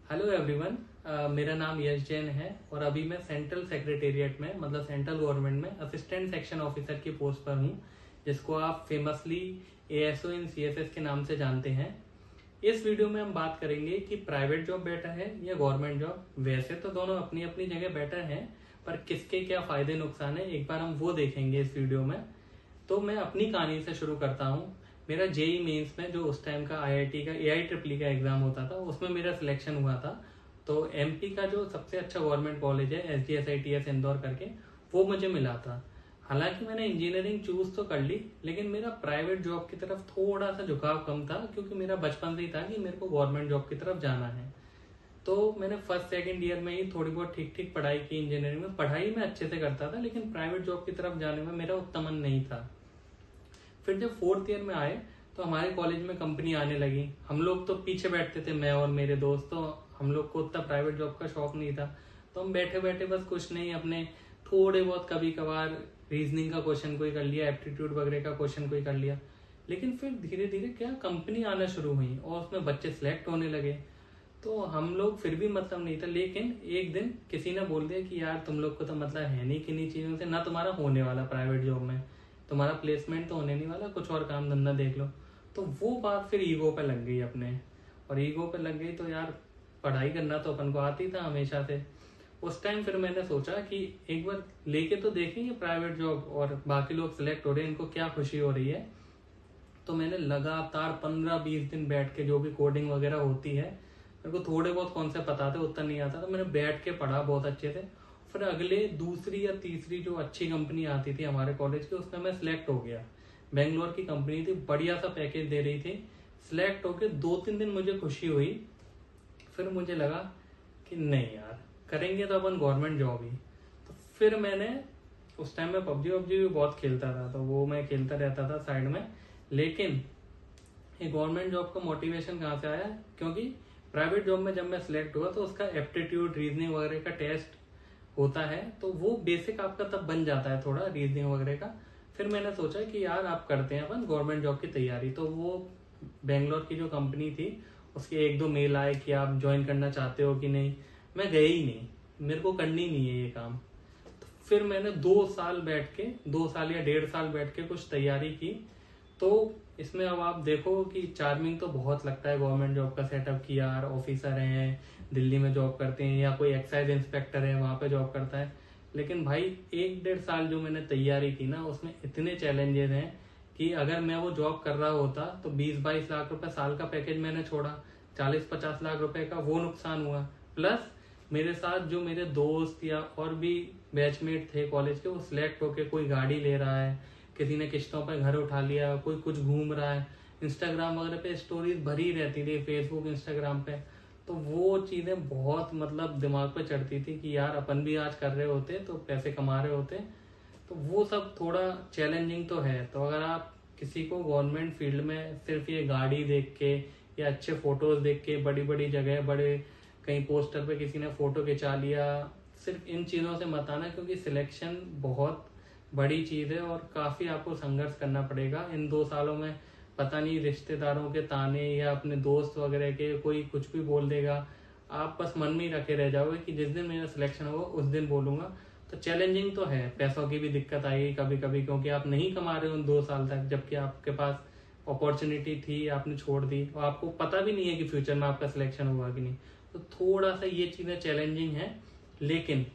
Hello everyone. मेरा नाम यश जैन है और अभी मैं सेंट्रल सेक्रेटेरिएट में मतलब सेंट्रल गवर्नमेंट में असिस्टेंट सेक्शन ऑफिसर की पोस्ट पर हूँ, जिसको आप फेमसली एएसओ इन सीएसएस के नाम से जानते हैं। इस वीडियो में हम बात करेंगे कि प्राइवेट जॉब बेटर है या गवर्नमेंट जॉब। वैसे तो दोनों अपनी अपनी जगह बेटर हैं, पर किसके क्या फायदे नुकसान है एक बार हम वो देखेंगे इस वीडियो में। तो मैं अपनी कहानी से शुरू करता हूँ। मेरा जेई मेंस में जो उस टाइम का आईआईटी का AIEEE का एग्जाम होता था उसमें मेरा सिलेक्शन हुआ था। तो एमपी का जो सबसे अच्छा गवर्नमेंट कॉलेज है SGSITS इंदौर करके, वो मुझे मिला था। हालांकि मैंने इंजीनियरिंग चूज तो कर ली, लेकिन मेरा प्राइवेट जॉब की तरफ थोड़ा सा झुकाव कम था, क्योंकि मेरा बचपन से ही था कि मेरे को गवर्नमेंट जॉब की तरफ जाना है। तो मैंने फर्स्ट सेकंड ईयर में ही थोड़ी बहुत ठीक ठीक पढ़ाई की। इंजीनियरिंग में पढ़ाई में अच्छे से करता था, लेकिन प्राइवेट जॉब की तरफ जाने में मेरा उतना मन नहीं था। फिर जब फोर्थ ईयर में आए तो हमारे कॉलेज में कंपनी आने लगी। हम लोग तो पीछे बैठते थे, मैं और मेरे दोस्त, तो हम लोग को उतना प्राइवेट जॉब का शौक नहीं था। तो हम बैठे बैठे बस कुछ नहीं, अपने थोड़े बहुत कभी कभार रीजनिंग का क्वेश्चन कोई कर लिया, एप्टीट्यूड वगैरह का क्वेश्चन कोई कर लिया। लेकिन फिर धीरे धीरे क्या कंपनी आना शुरू हुई और उसमें बच्चे सिलेक्ट होने लगे। तो हम लोग फिर भी मतलब नहीं था, लेकिन एक दिन किसी ने बोल दिया कि यार तुम लोग को तो मतलब है नहीं किन्हीं चीजों से, ना तुम्हारा होने वाला प्राइवेट जॉब में, तुम्हारा प्लेसमेंट तो होने नहीं वाला, कुछ और काम धंधा देख लो। तो वो बात फिर ईगो पे लग गई अपने, और ईगो पे लग गई तो यार पढ़ाई करना तो अपन को आती था हमेशा से। उस टाइम फिर मैंने सोचा कि एक बार लेके तो देखेंगे प्राइवेट जॉब, और बाकी लोग सिलेक्ट हो रहे हैं, इनको क्या खुशी हो रही है। तो मैंने लगातार 15-20 दिन बैठ के, जो भी कोडिंग वगैरह होती है, मेरे को थोड़े बहुत कॉन्सेप्ट पता थे, उतना नहीं आता, तो मैंने बैठ के पढ़ा बहुत अच्छे से। फिर अगले दूसरी या तीसरी जो अच्छी कंपनी आती थी हमारे कॉलेज की, उसमें मैं सिलेक्ट हो गया। बेंगलोर की कंपनी थी, बढ़िया सा पैकेज दे रही थी। सिलेक्ट होके 2-3 दिन मुझे खुशी हुई। फिर मुझे लगा कि नहीं यार, करेंगे तो अपन गवर्नमेंट जॉब ही। तो फिर मैंने, उस टाइम में पबजी वबजी भी बहुत खेलता था, तो वो मैं खेलता रहता था साइड में। लेकिन ये गवर्नमेंट जॉब का मोटिवेशन कहाँ से आया, क्योंकि प्राइवेट जॉब में जब मैं सिलेक्ट हुआ तो उसका एप्टीट्यूड रीजनिंग वगैरह का टेस्ट होता है, तो वो बेसिक आपका तब बन जाता है थोड़ा रीजनिंग वगैरह का। फिर मैंने सोचा कि यार आप करते हैं अपन गवर्नमेंट जॉब की तैयारी। तो वो बेंगलोर की जो कंपनी थी, उसके 1-2 मेल आए कि आप ज्वाइन करना चाहते हो कि नहीं। मैं गया ही नहीं, मेरे को करनी नहीं है ये काम। तो फिर मैंने 2 साल बैठ के, 2 साल या 1.5 साल बैठ के कुछ तैयारी की। तो इसमें अब आप देखो कि चार्मिंग तो बहुत लगता है गवर्नमेंट जॉब का सेटअप, कि यार ऑफिसर हैं, दिल्ली में जॉब करते हैं, या कोई एक्साइज इंस्पेक्टर है वहां पे जॉब करता है। लेकिन भाई 1-1.5 साल जो मैंने तैयारी की ना, उसमें इतने चैलेंजेस हैं कि अगर मैं वो जॉब कर रहा होता तो 20-22 लाख रुपए साल का पैकेज मैंने छोड़ा, 40-50 लाख रुपए का वो नुकसान हुआ। प्लस मेरे साथ जो मेरे दोस्त या और भी बैचमेट थे कॉलेज के, वो सिलेक्ट होके कोई गाड़ी ले रहा है, किसी ने किश्तों पे घर उठा लिया, कोई कुछ घूम रहा है। इंस्टाग्राम वगैरह पे स्टोरीज भरी रहती थी, फेसबुक इंस्टाग्राम पे। तो वो चीजें बहुत मतलब दिमाग पे चढ़ती थी कि यार अपन भी आज कर रहे होते तो पैसे कमा रहे होते। तो वो सब थोड़ा चैलेंजिंग तो है। तो अगर आप किसी को गवर्नमेंट फील्ड में सिर्फ ये गाड़ी देख के या अच्छे फोटोज देख के, बड़ी बड़ी जगह, बड़े कहीं पोस्टर पे किसी ने फोटो खिंचा लिया, सिर्फ इन चीजों से मत आना, क्योंकि सिलेक्शन बहुत बड़ी चीज है और काफी आपको संघर्ष करना पड़ेगा इन 2 सालों में। पता नहीं रिश्तेदारों के ताने या अपने दोस्त वगैरह के कोई कुछ भी बोल देगा, आप बस मन में ही रखे रह जाओगे कि जिस दिन मेरा सिलेक्शन होगा उस दिन बोलूंगा। तो चैलेंजिंग तो है, पैसों की भी दिक्कत आएगी कभी कभी, क्योंकि आप नहीं कमा रहे हो उन 2 साल तक, जबकि आपके पास अपॉर्चुनिटी थी, आपने छोड़ दी, और आपको पता भी नहीं है कि फ्यूचर में आपका सिलेक्शन होगा कि नहीं। तो थोड़ा सा ये चीजें चैलेंजिंग है। लेकिन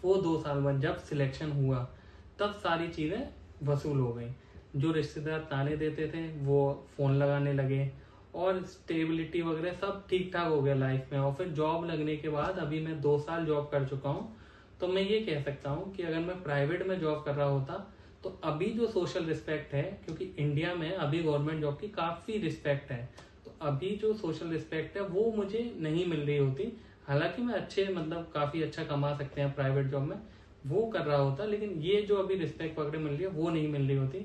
वो 2 साल बाद जब सिलेक्शन हुआ, तब सारी चीजें वसूल हो गई। जो रिश्तेदार ताने देते थे वो फोन लगाने लगे, और स्टेबिलिटी वगैरह सब ठीक ठाक हो गया लाइफ में। और फिर जॉब लगने के बाद अभी मैं 2 साल जॉब कर चुका हूँ। तो मैं ये कह सकता हूँ कि अगर मैं प्राइवेट में जॉब कर रहा होता तो अभी जो सोशल रिस्पेक्ट है, क्योंकि इंडिया में अभी गवर्नमेंट जॉब की काफी रिस्पेक्ट है, तो अभी जो सोशल रिस्पेक्ट है वो मुझे नहीं मिल रही होती। हालांकि मैं अच्छे मतलब काफी अच्छा कमा सकते हैं प्राइवेट जॉब में, वो कर रहा होता, लेकिन ये जो अभी रिस्पेक्ट वगैरह मिल रही है वो नहीं मिल रही होती।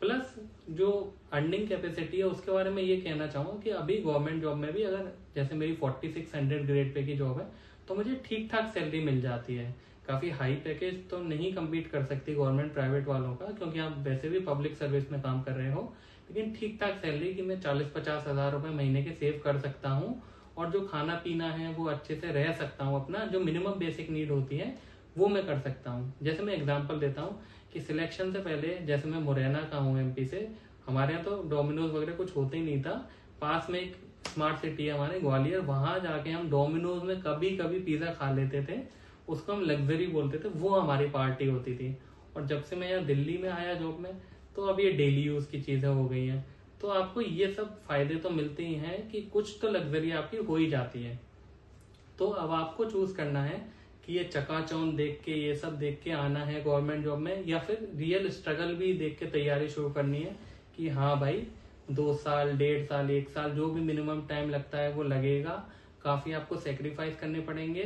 प्लस जो अर्निंग कैपेसिटी है उसके बारे में ये कहना चाहूंगा कि अभी गवर्नमेंट जॉब में भी अगर जैसे मेरी 4600 ग्रेड पे की जॉब है, तो मुझे ठीक ठाक सैलरी मिल जाती है। काफी हाई पैकेज तो नहीं कम्पीट कर सकती गवर्नमेंट प्राइवेट वालों का, क्योंकि आप वैसे भी पब्लिक सर्विस में काम कर रहे हो। लेकिन ठीक ठाक सैलरी कि मैं 40-50 हजार रुपए महीने के सेव कर सकता हूँ, और जो खाना पीना है वो अच्छे से रह सकता हूँ, अपना जो मिनिमम बेसिक नीड होती है वो मैं कर सकता हूँ। जैसे मैं एग्जांपल देता हूँ कि सिलेक्शन से पहले, जैसे मैं मुरैना का हूँ एमपी से, हमारे यहाँ तो डोमिनोज वगैरह कुछ होते ही नहीं था। पास में एक स्मार्ट सिटी है हमारे ग्वालियर, वहां जाके हम डोमिनोज में कभी कभी पिज्जा खा लेते थे, उसको हम लग्जरी बोलते थे, वो हमारी पार्टी होती थी। और जब से मैं यहाँ दिल्ली में आया जॉब में, तो अब ये डेली यूज की चीजें हो गई हैं। तो आपको ये सब फायदे तो मिलते ही हैं कि कुछ तो लग्जरी आपकी हो ही जाती है। तो अब आपको चूज करना है कि ये चकाचौंध देख के, ये सब देख के आना है गवर्नमेंट जॉब में, या फिर रियल स्ट्रगल भी देख के तैयारी शुरू करनी है कि हाँ भाई 2 साल, 1.5 साल, 1 साल, जो भी मिनिमम टाइम लगता है वो लगेगा, काफी आपको सेक्रीफाइस करने पड़ेंगे,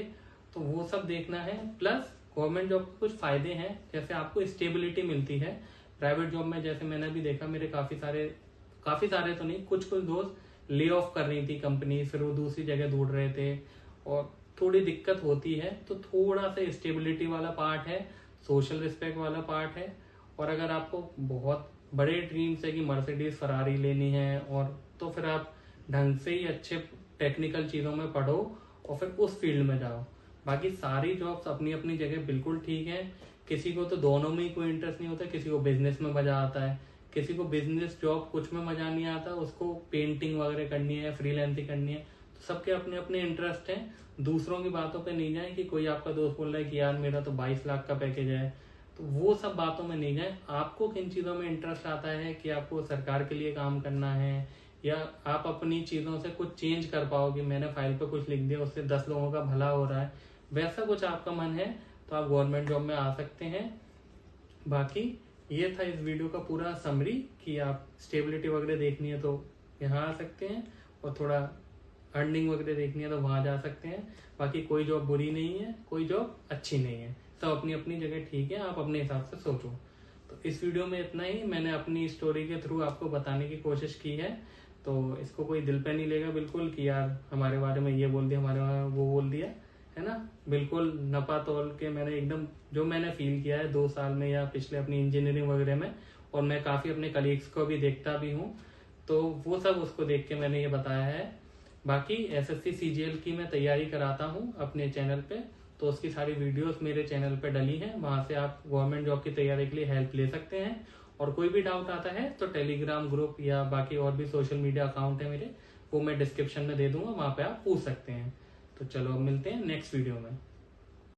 तो वो सब देखना है। प्लस गवर्नमेंट जॉब के कुछ फायदे हैं, जैसे आपको स्टेबिलिटी मिलती है। प्राइवेट जॉब में जैसे मैंने भी देखा, मेरे काफी सारे तो नहीं, कुछ दोस्त ले ऑफ कर रही थी कंपनी, फिर वो दूसरी जगह ढूंढ रहे थे और थोड़ी दिक्कत होती है। तो थोड़ा सा स्टेबिलिटी वाला पार्ट है, सोशल रिस्पेक्ट वाला पार्ट है। और अगर आपको बहुत बड़े ड्रीम्स है कि मर्सिडीज फरारी लेनी है, और तो फिर आप ढंग से ही अच्छे टेक्निकल चीजों में पढ़ो और फिर उस फील्ड में जाओ। बाकी सारी जॉब्स अपनी अपनी जगह बिल्कुल ठीक है। किसी को तो दोनों में ही कोई इंटरेस्ट नहीं होता, किसी को बिजनेस में मजा आता है, किसी को बिजनेस जॉब कुछ में मजा नहीं आता, उसको पेंटिंग वगैरह करनी है, फ्रीलांसिंग करनी है। तो सबके अपने अपने इंटरेस्ट हैं। दूसरों की बातों पे नहीं जाए कि कोई आपका दोस्त बोल रहा है कि यार मेरा तो 22 लाख का पैकेज है, तो वो सब बातों में नहीं जाए। आपको किन चीजों में इंटरेस्ट आता है कि आपको सरकार के लिए काम करना है, या आप अपनी चीजों से कुछ चेंज कर पाओ कि मैंने फाइल पे कुछ लिख दिया, उससे 10 लोगों का भला हो रहा है, वैसा कुछ आपका मन है तो आप गवर्नमेंट जॉब में आ सकते हैं। बाकी ये था इस वीडियो का पूरा समरी कि आप स्टेबिलिटी वगैरह देखनी है तो यहाँ आ सकते हैं, और थोड़ा अर्निंग वगैरह देखनी है तो वहां जा सकते हैं। बाकी कोई जॉब बुरी नहीं है, कोई जॉब अच्छी नहीं है, सब अपनी अपनी जगह ठीक है, आप अपने हिसाब से सोचो। तो इस वीडियो में इतना ही, मैंने अपनी स्टोरी के थ्रू आपको बताने की कोशिश की है। तो इसको कोई दिल पे नहीं लेगा बिल्कुल कि यार हमारे बारे में ये बोल दिया, हमारे बारे में वो बोल दिया, है ना। बिल्कुल नपा तोल के मैंने एकदम जो मैंने फील किया है 2 साल में या पिछले अपनी इंजीनियरिंग वगैरह में, और मैं काफी अपने कलीग्स को भी देखता भी हूँ, तो वो सब उसको देख के मैंने ये बताया है। बाकी एसएससी सीजीएल की मैं तैयारी कराता हूँ अपने चैनल पे, तो उसकी सारी वीडियोस मेरे चैनल पे डली हैं, वहां से आप गवर्नमेंट जॉब की तैयारी के लिए हेल्प ले सकते हैं। और कोई भी डाउट आता है तो टेलीग्राम ग्रुप या बाकी और भी सोशल मीडिया अकाउंट है मेरे, वो मैं डिस्क्रिप्शन में दे दूंगा, वहां पे आप पूछ सकते हैं। तो चलो अब मिलते हैं नेक्स्ट वीडियो में।